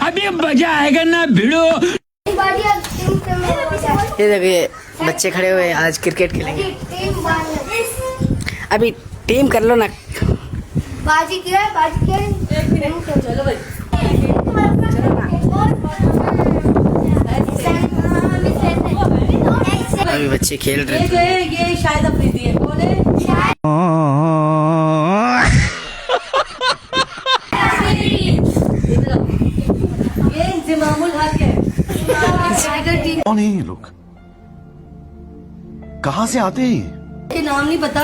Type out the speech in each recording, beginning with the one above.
अभी मजा आएगा ना भिड़ो। ये देखिए बच्चे खड़े हुए आज क्रिकेट खेलेंगे। अभी टीम कर लो ना। बाजी क्या है? बाजी क्या है? एक मिनट चलो भाई। अभी बच्चे खेल रहे थे। ये शायद अफरीदी है। कौन है? ये इंतजामुल हक है। कौन है ये लोग? कहाँ से आते हैं? के नाम नहीं पता।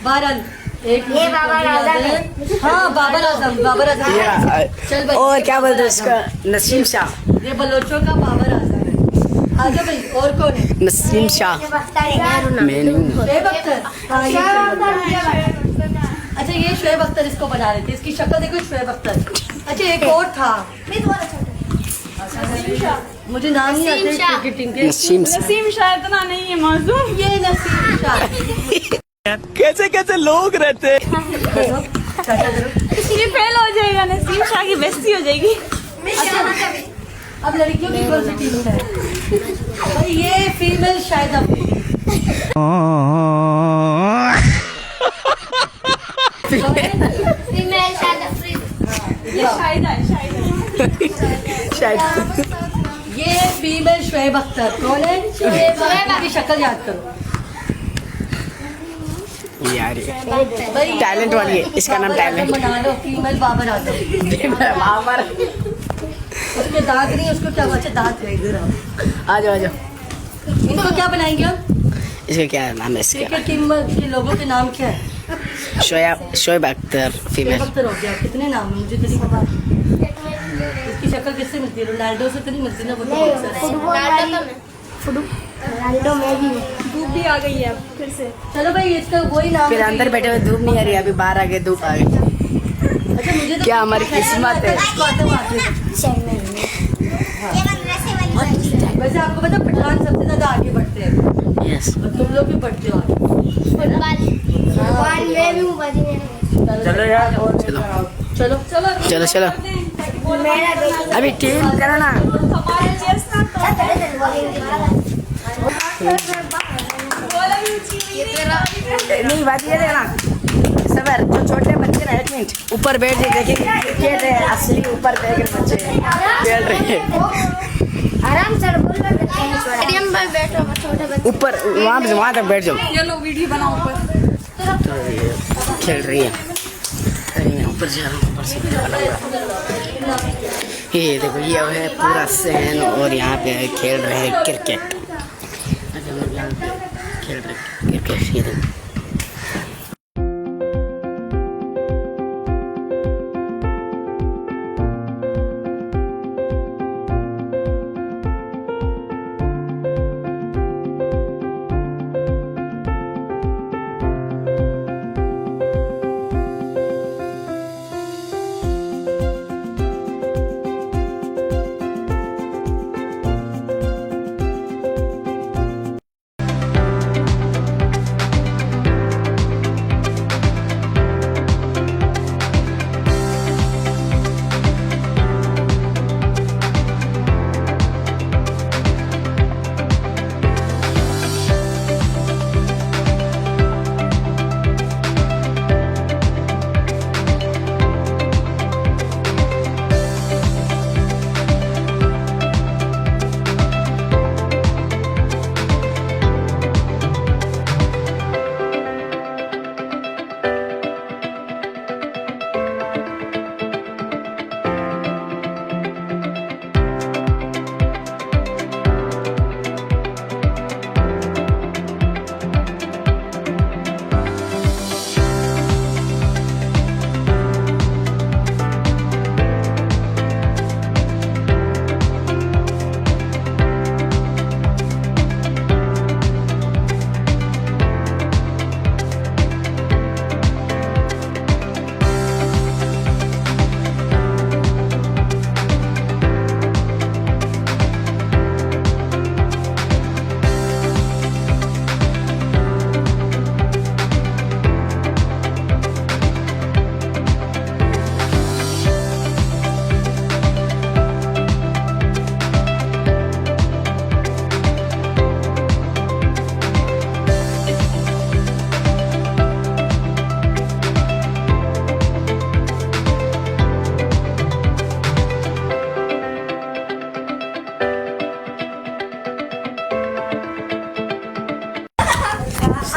बहरहाल एक ये बाबर आजम है। हाँ बाबर आजम। बाबर आजम चल भाई। और क्या बोलते हैं उसका? नसीम शाह। ये बलोचों का बाबर आजम है। आजा भाई। और कौन है? नसीम शाह। मेनू शुएब अख्तर। हाँ, ये शुएब अख्तर। अच्छा ये शुएब अख्तर इसको बना रहे थे। इसकी शक्ल देखो शुएब अख्तर। अच्छा एक और था। मुझे नाम नहीं आता क्रिकेटिंग के। नसीम शाह इतना नहीं है मासूम। ये नसीम शाह। कैसे कैसे लोग रहते हैं। ये फेल हो जाएगा। नसीम शाह की बेइज्जती हो जाएगी। अब लड़कियों की कौन सी टीम है? भाई ये फीमेल शायद अफरीदी। फीमेल शायद अफरीदी। ये शायद शायद। ये फीमेल शुएब अख्तर। कौन है? शुएब अख्तर की शक्ल याद करो यार भाई। टैलेंट वाली है। इसका नाम टैलेंट। बना लो फीमेल बाबर आजम। बाबर। उसके दांत नहीं। उसको क्या? अच्छा दांत है। इधर आओ। आ जाओ। इनको क्या बनाएंगे हम? इसका क्या नाम है? इसका क्रिकेट टीम के लोगों के नाम क्या है? शोएब अख्तर फीमेल। शुएब अख्तर हो गया। कितने नाम है मुझे तो नहीं पता। इसकी शक्ल किससे मिलती है? रोनाल्डो से तो नहीं मिलती ना। वो रोनाल्डो में भी धूप भी आ गई है अब फिर से। चलो भाई इसका वही नाम फिर है। अंदर बैठे हुए धूप नहीं आ रही। अभी बाहर आ गए धूप आ गई। अच्छा मुझे तो क्या हमारी किस्मत है। वैसे आपको पता पठान सबसे ज्यादा आगे बढ़ते हैं। यस। और तुम लोग भी बढ़ते हो आगे। फुटबॉल में भी बाजी में। चलो यार। चलो चलो चलो चलो। अभी टीम करो ना। नहीं बात ये देना सबर। जो छोटे बच्चे ना 1 मिनट ऊपर बैठ के देखेंगे क्रिकेट है असली। ऊपर देख रहे बच्चे खेल रहे हैं। आराम से स्टेडियम में बैठो छोटे बच्चे। ऊपर वहाँ तक बैठ जाओ। ये लो वीडियो बनाओ ऊपर। तो ये खेल रही है। अरे मैं ऊपर जा रहा हूँ। ऊपर से वीडियो बनाऊंगा। ये देखो ये है पूरा सहन और यहाँ पे खेल रहे हैं क्रिकेट। अच्छा लोग यहाँ पे खेल रहे हैं क्रिकेट। ये देखो।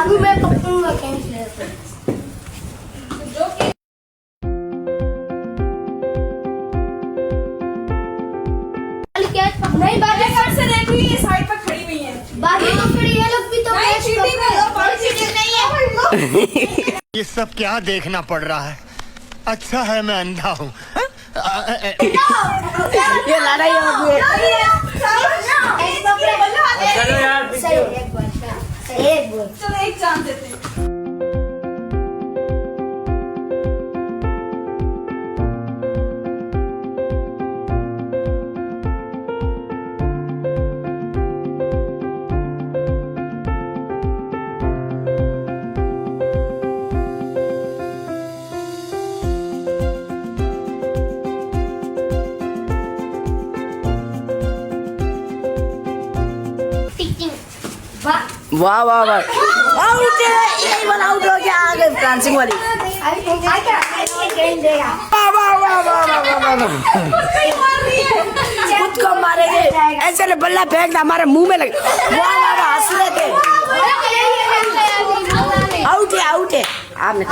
अभी मैं पकड़ूंगा कैसे नहीं बाकी से देख रही है साइड पर खड़ी हुई है। बाकी तो फिर ये लोग भी तो नहीं चीटिंग नहीं है। ये सब क्या देखना पड़ रहा है। अच्छा है मैं अंधा हूँ। ये लड़ाई हो गई चलो यार सही एक बार एक बार चलो एक चांस देते हैं। वाह वाह वाह आउट है यही वाला आउट हो गया आगे डांसिंग वाली वाह वाह वाह वाह वाह खुद को मारेंगे ऐसे ने बल्ला फेंक हमारे मुंह में लगे वाह वाह वाह हंस रहे थे आउट है आपने